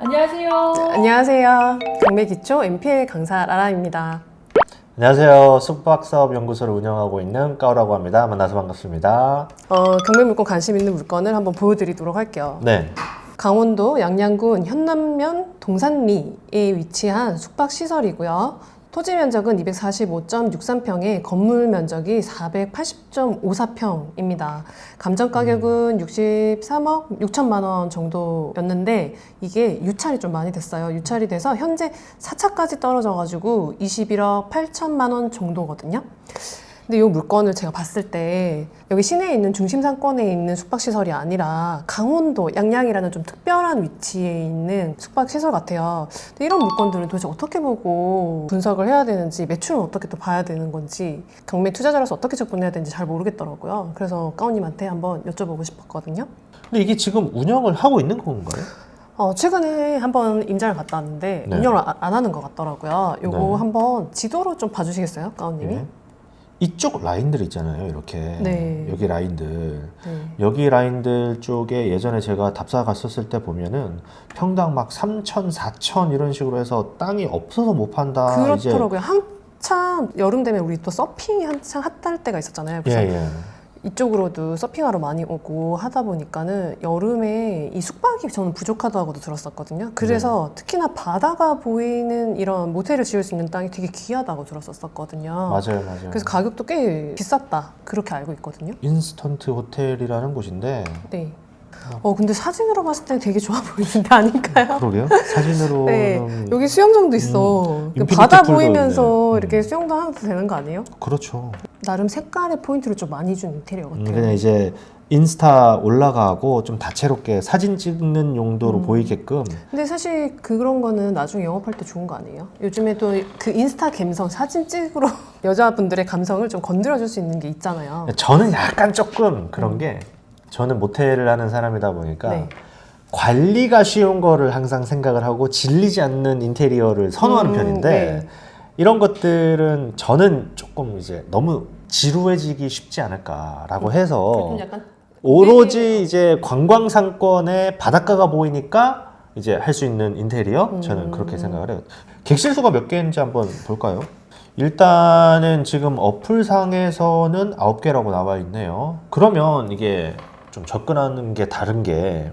안녕하세요. 안녕하세요. 경매기초 MPL 강사 라라입니다. 안녕하세요. 숙박사업연구소를 운영하고 있는 까오라고 합니다. 만나서 반갑습니다. 경매물건 관심 있는 물건을 한번 보여드리도록 할게요. 네. 강원도 양양군 현남면 동산리에 위치한 숙박시설이고요. 토지 면적은 245.63평에 건물 면적이 480.54평입니다. 감정 가격은 63억 6천만 원 정도였는데 이게 유찰이 좀 많이 됐어요. 유찰이 돼서 현재 4차까지 떨어져가지고 21억 8천만 원 정도거든요. 근데 이 물건을 제가 봤을 때 여기 시내에 있는 중심 상권에 있는 숙박시설이 아니라 강원도 양양이라는 좀 특별한 위치에 있는 숙박시설 같아요. 근데 이런 물건들은 도대체 어떻게 보고 분석을 해야 되는지, 매출은 어떻게 또 봐야 되는 건지, 경매 투자자로서 어떻게 접근해야 되는지 잘 모르겠더라고요. 그래서 까오님한테 한번 여쭤보고 싶었거든요. 근데 이게 지금 운영을 하고 있는 건가요? 최근에 한번 임장을 갔다 왔는데 네. 운영을 안 하는 것 같더라고요. 요거 네. 한번 지도로 좀 봐주시겠어요, 까오님이? 네. 이쪽 라인들 있잖아요. 이렇게. 네. 여기 라인들. 네. 여기 라인들 쪽에 예전에 제가 답사 갔었을 때 보면은 평당 막 3천, 4천 이런 식으로 해서 땅이 없어서 못 판다. 그렇더라고요. 한참 여름 되면 우리 또 서핑이 한창 핫할 때가 있었잖아요. 이제. 그래서 예. 이쪽으로도 서핑하러 많이 오고 하다 보니까는 여름에 이 숙박이 저는 부족하다고도 들었었거든요. 그래서 특히나 바다가 보이는 이런 모텔을 지을 수 있는 땅이 되게 귀하다고 들었었거든요. 맞아요, 맞아요. 그래서 가격도 꽤 비쌌다 그렇게 알고 있거든요. 인스턴트 호텔이라는 곳인데. 네. 근데 사진으로 봤을 때 되게 좋아 보이는데 아닐까요? 그러게요. 사진으로는. 네. 여기 수영장도 있어. 그 인피니티 바다 풀도 보이면서 있네. 이렇게 수영도 하도 되는 거 아니에요? 그렇죠. 나름 색깔의 포인트를 좀 많이 준 인테리어 같아요. 그냥 이제 인스타 올라가고 좀 다채롭게 사진 찍는 용도로 보이게끔. 근데 사실 그런 거는 나중에 영업할 때 좋은 거 아니에요? 요즘에 또 그 인스타 감성, 사진 찍으러 여자분들의 감성을 좀 건드려줄 수 있는 게 있잖아요. 저는 약간 조금 그런 게, 저는 모텔을 하는 사람이다 보니까 네. 관리가 쉬운 거를 항상 생각을 하고 질리지 않는 인테리어를 선호하는 편인데, 네. 이런 것들은 저는 조금 이제 너무 지루해지기 쉽지 않을까라고 해서 좀 약간 오로지 이제 관광 상권에 바닷가가 보이니까 이제 할 수 있는 인테리어, 저는 그렇게 생각을 해요. 객실 수가 몇 개인지 한번 볼까요? 일단은 지금 어플상에서는 9개라고 나와 있네요. 그러면 이게 좀 접근하는 게 다른 게,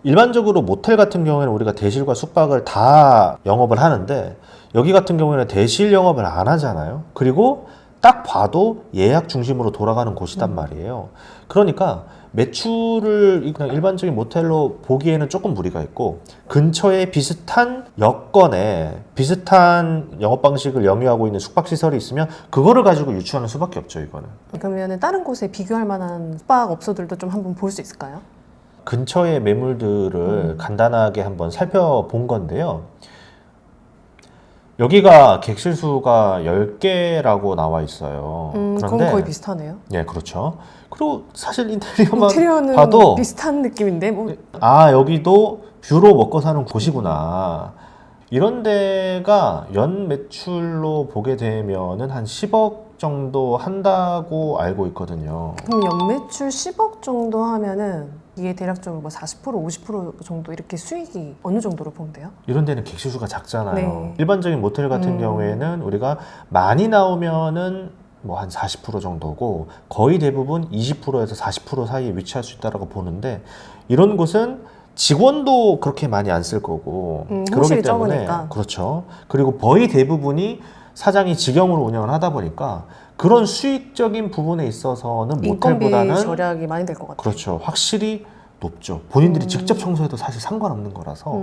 일반적으로 모텔 같은 경우에는 우리가 대실과 숙박을 다 영업을 하는데, 여기 같은 경우에는 대실 영업을 안 하잖아요. 그리고 딱 봐도 예약 중심으로 돌아가는 곳이단 말이에요. 그러니까 매출을 그냥 일반적인 모텔로 보기에는 조금 무리가 있고, 근처에 비슷한 여건에 비슷한 영업 방식을 영위하고 있는 숙박시설이 있으면 그거를 가지고 유추하는 수밖에 없죠, 이거는. 그러면 다른 곳에 비교할 만한 숙박 업소들도 좀 한번 볼 수 있을까요? 근처의 매물들을 간단하게 한번 살펴본 건데요. 여기가 객실 수가 10개라고 나와 있어요. 그건 거의 비슷하네요. 예, 그렇죠. 그리고 사실 인테리어만 인테리어는 봐도 비슷한 느낌인데 뭐 여기도 뷰로 먹고 사는 곳이구나. 이런 데가 연 매출로 보게 되면은 한 10억 정도 한다고 알고 있거든요. 그럼 연매출 10억 정도 하면은 이게 대략적으로 뭐 40%, 50% 정도 이렇게 수익이 어느 정도로 보면 돼요? 이런 데는 객실 수가 작잖아요. 네. 일반적인 모텔 같은 경우에는 우리가 많이 나오면은 뭐 한 40% 정도고, 거의 대부분 20%에서 40% 사이에 위치할 수 있다고 보는데, 이런 곳은 직원도 그렇게 많이 안 쓸 거고, 그렇기 홍실이 때문에 적으니까. 그렇죠. 그리고 거의 대부분이 사장이 직영으로 운영을 하다 보니까 그런 수익적인 부분에 있어서는 인건비 모텔보다는 절약이 많이 될 것 같아요. 그렇죠. 확실히 높죠. 본인들이 직접 청소해도 사실 상관없는 거라서.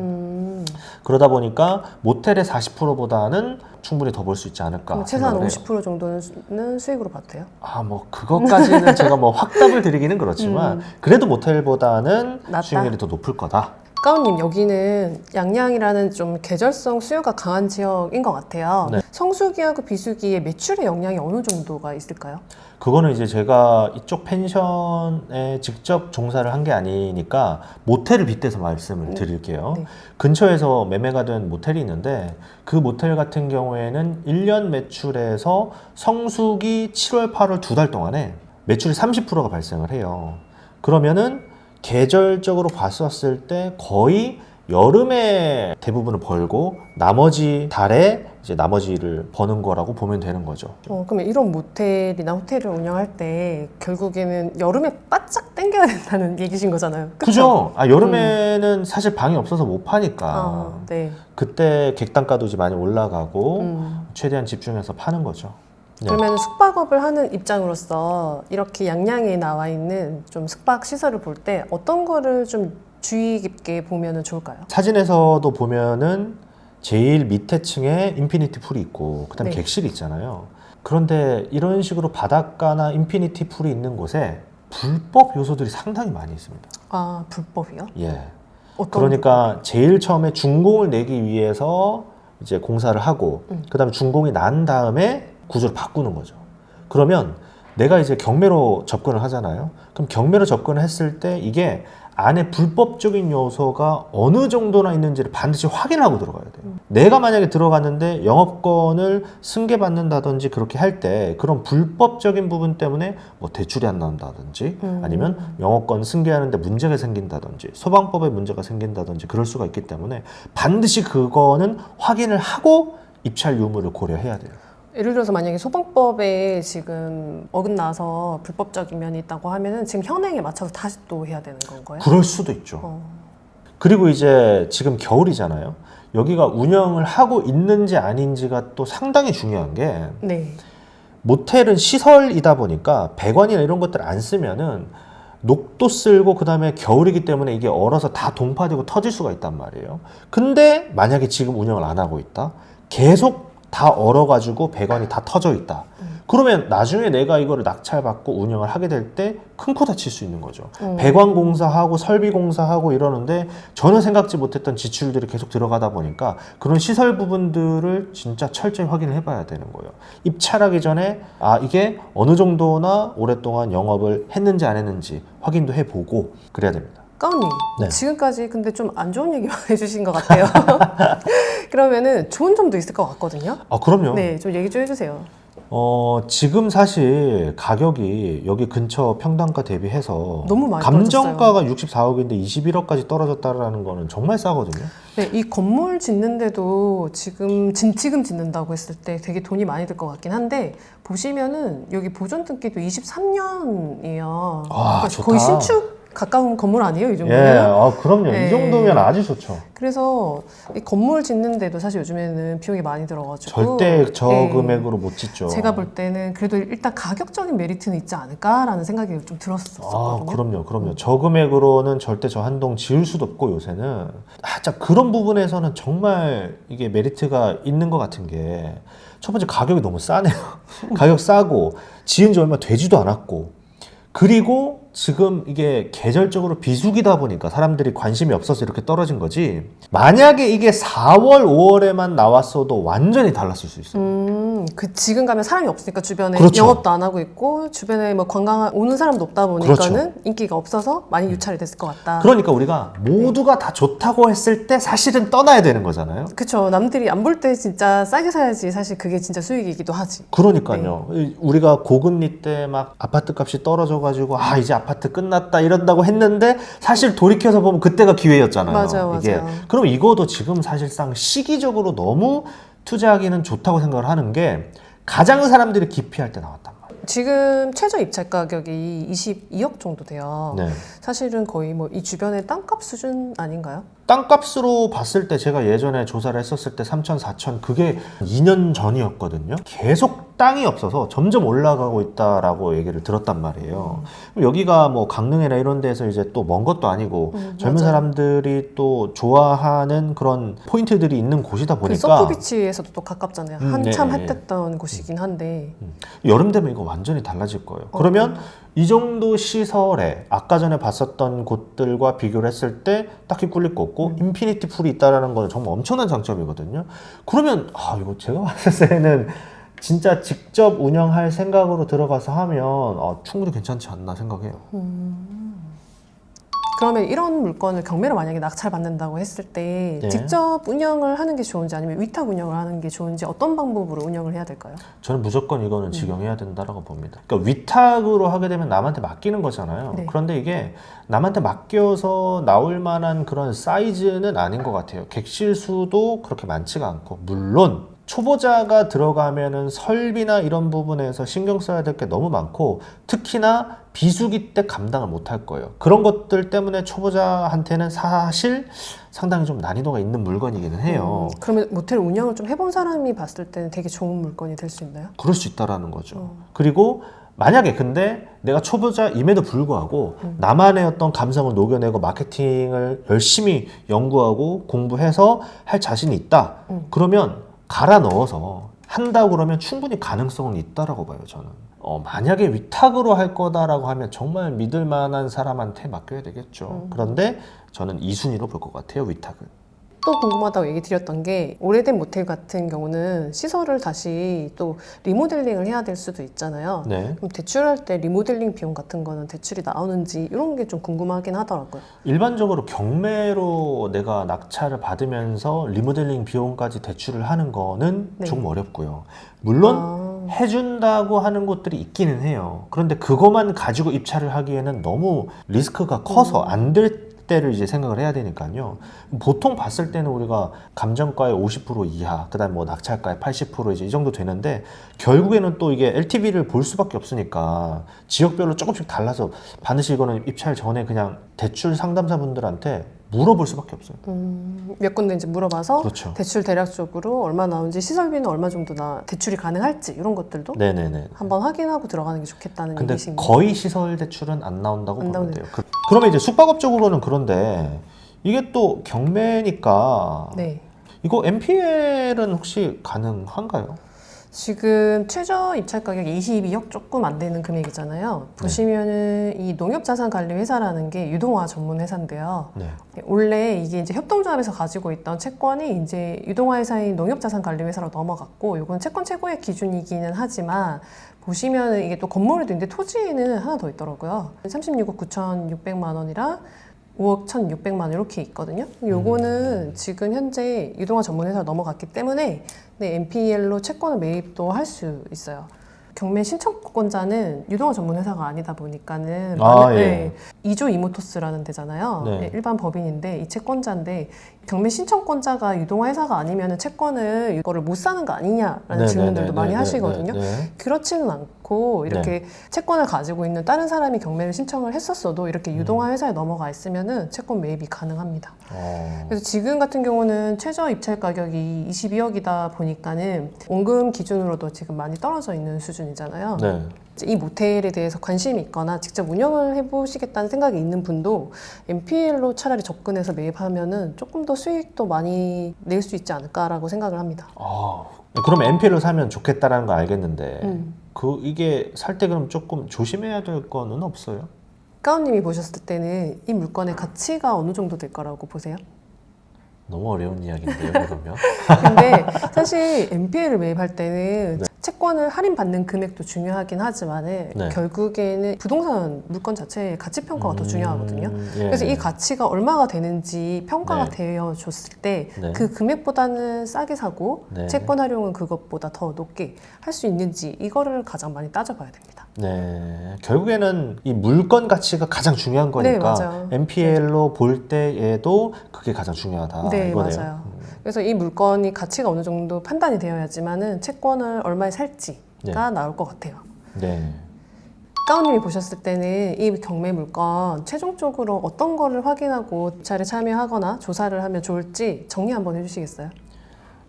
그러다 보니까 모텔의 40%보다는 충분히 더 벌 수 있지 않을까. 그럼 최소한 생각을 해요. 50% 정도는 수익으로 봐도 돼요? 뭐 그것까지는 제가 뭐 확답을 드리기는 그렇지만, 그래도 모텔보다는 낫다? 수익률이 더 높을 거다. 까우님, 여기는 양양이라는 좀 계절성 수요가 강한 지역인 것 같아요. 네. 성수기하고 비수기에 매출의 영향이 어느 정도가 있을까요? 그거는 이제 제가 이쪽 펜션에 직접 종사를 한 게 아니니까 모텔을 빗대서 말씀을 드릴게요. 네. 근처에서 매매가 된 모텔이 있는데, 그 모텔 같은 경우에는 1년 매출에서 성수기 7월, 8월 2달 동안에 매출이 30%가 발생을 해요. 그러면은 계절적으로 봤었을 때 거의 여름에 대부분을 벌고 나머지 달에 이제 나머지를 버는 거라고 보면 되는 거죠. 그러면 이런 모텔이나 호텔을 운영할 때 결국에는 여름에 바짝 땡겨야 된다는 얘기신 거잖아요. 그죠? 여름에는 사실 방이 없어서 못 파니까 네. 그때 객단가도 이제 많이 올라가고 최대한 집중해서 파는 거죠. 네. 그러면 숙박업을 하는 입장으로서 이렇게 양양에 나와 있는 좀 숙박 시설을 볼 때 어떤 거를 좀 주의 깊게 보면 좋을까요? 사진에서도 보면은 제일 밑에 층에 인피니티 풀이 있고 그다음에 네. 객실이 있잖아요. 그런데 이런 식으로 바닷가나 인피니티 풀이 있는 곳에 불법 요소들이 상당히 많이 있습니다. 아, 불법이요? 예. 어떤 그러니까 제일 처음에 준공을 내기 위해서 이제 공사를 하고 그다음에 준공이 난 다음에 구조를 바꾸는 거죠. 그러면 내가 이제 경매로 접근을 하잖아요. 그럼 경매로 접근을 했을 때 이게 안에 불법적인 요소가 어느 정도나 있는지를 반드시 확인하고 들어가야 돼요. 내가 만약에 들어갔는데 영업권을 승계받는다든지 그렇게 할 때 그런 불법적인 부분 때문에 뭐 대출이 안 나온다든지 아니면 영업권 승계하는데 문제가 생긴다든지 소방법에 문제가 생긴다든지 그럴 수가 있기 때문에 반드시 그거는 확인을 하고 입찰 유무를 고려해야 돼요. 예를 들어서 만약에 소방법에 지금 어긋나서 불법적인 면이 있다고 하면은 지금 현행에 맞춰서 다시 또 해야 되는 건가요? 그럴 수도 있죠. 그리고 이제 지금 겨울이잖아요. 여기가 운영을 하고 있는지 아닌지가 또 상당히 중요한 게 네. 모텔은 시설이다 보니까 배관이나 이런 것들 안 쓰면은 녹도 쓸고 그다음에 겨울이기 때문에 이게 얼어서 다 동파되고 터질 수가 있단 말이에요. 근데 만약에 지금 운영을 안 하고 있다. 계속 다 얼어가지고 배관이 다 터져 있다. 그러면 나중에 내가 이거를 낙찰받고 운영을 하게 될 때 큰 코 다칠 수 있는 거죠. 배관 공사하고 설비 공사하고 이러는데 전혀 생각지 못했던 지출들이 계속 들어가다 보니까 그런 시설 부분들을 진짜 철저히 확인을 해봐야 되는 거예요. 입찰하기 전에 이게 어느 정도나 오랫동안 영업을 했는지 안 했는지 확인도 해보고 그래야 됩니다. 까운님, 네. 지금까지 근데 좀 안 좋은 얘기만 해주신 것 같아요. 그러면은 좋은 점도 있을 것 같거든요. 그럼요. 네, 좀 얘기 좀 해주세요. 지금 사실 가격이 여기 근처 평당가 대비해서 너무 많이 감정가가 64억인데 21억까지 떨어졌다라는 거는 정말 싸거든요. 네, 이 건물 짓는데도 지금 짓는다고 했을 때 되게 돈이 많이 들 것 같긴 한데 보시면은 여기 보존 등기도 23년이에요. 좋다. 거의 신축 가까운 건물 아니에요, 이 정도면? 예, 그럼요. 네. 이 정도면 아주 좋죠. 그래서 이 건물 짓는데도 사실 요즘에는 비용이 많이 들어가지고 절대 저 네. 금액으로 못 짓죠. 제가 볼 때는 그래도 일단 가격적인 메리트는 있지 않을까라는 생각이 좀 들었었거든요. 그럼요. 저 금액으로는 절대 저 한 동 지을 수도 없고 요새는 진짜 그런 부분에서는 정말 이게 메리트가 있는 것 같은 게 첫 번째 가격이 너무 싸네요. 가격 싸고 지은 지 얼마 되지도 않았고 그리고 지금 이게 계절적으로 비수기다 보니까 사람들이 관심이 없어서 이렇게 떨어진 거지 만약에 이게 4월, 5월에만 나왔어도 완전히 달랐을 수 있어요. 지금 가면 사람이 없으니까 주변에 그렇죠. 영업도 안 하고 있고 주변에 뭐 관광 오는 사람도 없다 보니까는 그렇죠. 인기가 없어서 많이 유찰이 됐을 것 같다. 그러니까 우리가 모두가 다 좋다고 했을 때 사실은 떠나야 되는 거잖아요. 그쵸. 남들이 안 볼 때 진짜 싸게 사야지 사실 그게 진짜 수익이기도 하지. 그러니까요. 우리가 고금리 때 막 아파트 값이 떨어져가지고 이제 아파트 끝났다 이런다고 했는데 사실 돌이켜서 보면 그때가 기회였잖아요. 맞아요. 이게. 그럼 이거도 지금 사실상 시기적으로 너무 투자하기는 좋다고 생각을 하는 게 가장 사람들이 기피할 때 나왔단 말이에요. 지금 최저 입찰 가격이 22억 정도 돼요. 네. 사실은 거의 뭐 이 주변의 땅값 수준 아닌가요? 땅값으로 봤을 때 제가 예전에 조사를 했었을 때 3천, 4천 그게 2년 전이었거든요. 계속 땅이 없어서 점점 올라가고 있다라고 얘기를 들었단 말이에요. 여기가 뭐 강릉이나 이런 데서 이제 또 먼 것도 아니고 젊은 맞아요. 사람들이 또 좋아하는 그런 포인트들이 있는 곳이다 그 보니까 서프비치에서도 또 가깝잖아요. 한참 네. 핫했던 곳이긴 한데 여름 되면 이거 완전히 달라질 거예요. 그러면 이 정도 시설에 아까 전에 봤었던 곳들과 비교를 했을 때 딱히 꿀릴 거 없고 인피니티 풀이 있다는 건 정말 엄청난 장점이거든요. 그러면 이거 제가 봤을 때는 진짜 직접 운영할 생각으로 들어가서 하면 충분히 괜찮지 않나 생각해요. 그러면 이런 물건을 경매로 만약에 낙찰받는다고 했을 때 네. 직접 운영을 하는 게 좋은지 아니면 위탁 운영을 하는 게 좋은지 어떤 방법으로 운영을 해야 될까요? 저는 무조건 이거는 직용해야 된다라고 봅니다. 그러니까 위탁으로 하게 되면 남한테 맡기는 거잖아요. 네. 그런데 이게 남한테 맡겨서 나올 만한 그런 사이즈는 아닌 것 같아요. 객실수도 그렇게 많지가 않고, 물론 초보자가 들어가면은 설비나 이런 부분에서 신경 써야 될 게 너무 많고, 특히나 비수기 때 감당을 못 할 거예요. 그런 것들 때문에 초보자한테는 사실 상당히 좀 난이도가 있는 물건이기는 해요. 그러면 모텔 운영을 좀 해본 사람이 봤을 때는 되게 좋은 물건이 될 수 있나요? 그럴 수 있다라는 거죠. 그리고 만약에 근데 내가 초보자임에도 불구하고 나만의 어떤 감성을 녹여내고 마케팅을 열심히 연구하고 공부해서 할 자신이 있다. 그러면 갈아 넣어서 한다고 그러면 충분히 가능성은 있다라고 봐요, 저는. 만약에 위탁으로 할 거다라고 하면 정말 믿을 만한 사람한테 맡겨야 되겠죠. 그런데 저는 2순위로 볼 것 같아요, 위탁은. 또 궁금하다고 얘기 드렸던 게 오래된 모텔 같은 경우는 시설을 다시 또 리모델링을 해야 될 수도 있잖아요. 네. 그럼 대출할 때 리모델링 비용 같은 거는 대출이 나오는지 이런 게 좀 궁금하긴 하더라고요. 일반적으로 경매로 내가 낙찰을 받으면서 리모델링 비용까지 대출을 하는 거는 네. 조금 어렵고요. 물론 해준다고 하는 곳들이 있기는 해요. 그런데 그것만 가지고 입찰을 하기에는 너무 리스크가 커서 안 될 때를 이제 생각을 해야 되니까요. 보통 봤을 때는 우리가 감정가의 50% 이하, 그다음 뭐 낙찰가의 80% 이제 이 정도 되는데, 결국에는 또 이게 LTV를 볼 수밖에 없으니까 지역별로 조금씩 달라서 반드시 이거는 입찰 전에 그냥 대출 상담사분들한테 물어볼 수밖에 없어요. 몇 군데 이제 물어봐서 그렇죠. 대출 대략적으로 얼마 나오는지, 시설비는 얼마 정도 대출이 가능할지 이런 것들도 네네네. 한번 확인하고 들어가는 게 좋겠다는 근데 얘기신가요? 거의 시설 대출은 안 나온다고 안 보면 나오네요. 돼요. 그러면 이제 숙박업 쪽으로는 그런데 이게 또 경매니까 네. 이거 MPL은 혹시 가능한가요? 지금 최저 입찰 가격이 22억 조금 안 되는 금액이잖아요. 보시면은 이 농협자산관리회사라는 게 유동화 전문 회사인데요. 네. 원래 이게 이제 협동조합에서 가지고 있던 채권이 이제 유동화 회사인 농협자산관리회사로 넘어갔고, 이건 채권 최고의 기준이기는 하지만 보시면은 이게 또 건물에도 있는데 토지에는 하나 더 있더라고요. 36억 9,600만 원이랑 5억 1,600만 원 이렇게 있거든요. 요거는 지금 현재 유동화 전문회사로 넘어갔기 때문에 네, NPL로 채권을 매입도 할 수 있어요. 경매 신청권자는 유동화 전문회사가 아니다 보니까는 예. 2조 이모토스라는 데잖아요. 네. 네, 일반 법인인데 이 채권자인데, 경매 신청권자가 유동화 회사가 아니면 채권을 이거를 못 사는 거 아니냐라는 질문들도 많이 하시거든요. 그렇지는 않고 이렇게 채권을 가지고 있는 다른 사람이 경매를 신청을 했었어도 이렇게 유동화 회사에 넘어가 있으면은 채권 매입이 가능합니다. 그래서 지금 같은 경우는 최저 입찰 가격이 22억이다 보니까는 원금 기준으로도 지금 많이 떨어져 있는 수준이잖아요. 네. 이 모텔에 대해서 관심이 있거나 직접 운영을 해보시겠다는 생각이 있는 분도 NPL로 차라리 접근해서 매입하면은 조금 더 수익도 많이 낼 수 있지 않을까라고 생각을 합니다. 그럼 NPL로 사면 좋겠다라는 거 알겠는데 이게 살 때 그럼 조금 조심해야 될 거는 없어요? 가운님이 보셨을 때는 이 물건의 가치가 어느 정도 될 거라고 보세요? 너무 어려운 이야기인데요, 그러면. 근데 사실 NPL을 매입할 때는 채권을 할인받는 금액도 중요하긴 하지만 결국에는 부동산 물건 자체의 가치 평가가 더 중요하거든요. 그래서 이 가치가 얼마가 되는지 평가가 되어 줬을 때 그 금액보다는 싸게 사고 채권 활용은 그것보다 더 높게 할 수 있는지, 이거를 가장 많이 따져봐야 됩니다. 네, 결국에는 이 물건 가치가 가장 중요한 거니까 맞아요. NPL로 볼 때에도 그게 가장 중요하다. 네, 이거네요. 맞아요. 그래서 이 물건이 가치가 어느 정도 판단이 되어야지만은 채권을 얼마에 살지가 나올 것 같아요. 네. 가운님이 보셨을 때는 이 경매 물건 최종적으로 어떤 거를 확인하고 입찰에 참여하거나 조사를 하면 좋을지 정리 한번 해주시겠어요?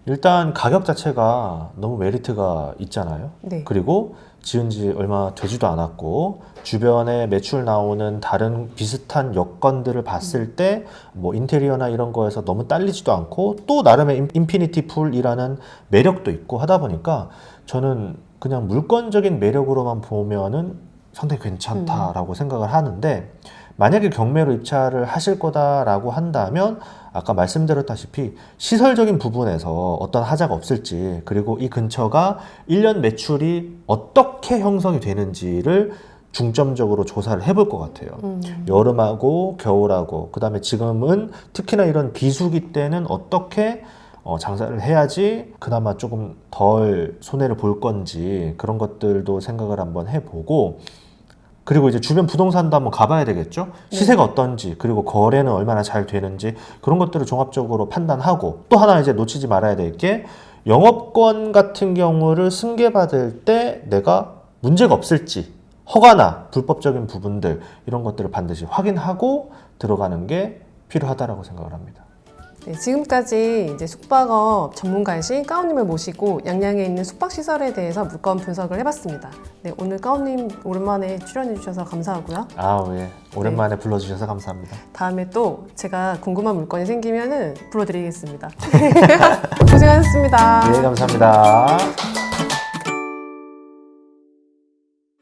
일단 가격 자체가 너무 메리트가 있잖아요. 네. 그리고 지은 지 얼마 되지도 않았고 주변에 매출 나오는 다른 비슷한 여건들을 봤을 때 뭐 인테리어나 이런 거에서 너무 딸리지도 않고 또 나름의 인피니티 풀이라는 매력도 있고 하다 보니까 저는 그냥 물건적인 매력으로만 보면은 상당히 괜찮다라고 생각을 하는데, 만약에 경매로 입찰을 하실 거다라고 한다면 아까 말씀드렸다시피 시설적인 부분에서 어떤 하자가 없을지, 그리고 이 근처가 1년 매출이 어떻게 형성이 되는지를 중점적으로 조사를 해볼 것 같아요. 여름하고 겨울하고 그다음에 지금은 특히나 이런 비수기 때는 어떻게 장사를 해야지 그나마 조금 덜 손해를 볼 건지 그런 것들도 생각을 한번 해보고 그리고 이제 주변 부동산도 한번 가봐야 되겠죠. 시세가 어떤지 그리고 거래는 얼마나 잘 되는지 그런 것들을 종합적으로 판단하고 또 하나 이제 놓치지 말아야 될 게 영업권 같은 경우를 승계받을 때 내가 문제가 없을지 허가나 불법적인 부분들 이런 것들을 반드시 확인하고 들어가는 게 필요하다라고 생각을 합니다. 네, 지금까지 이제 숙박업 전문가이신 까오님을 모시고 양양에 있는 숙박시설에 대해서 물건 분석을 해봤습니다. 네, 오늘 까오님 오랜만에 출연해주셔서 감사하고요. 예. 오랜만에 불러주셔서 감사합니다. 다음에 또 제가 궁금한 물건이 생기면은 불러드리겠습니다. 고생하셨습니다. 네, 감사합니다.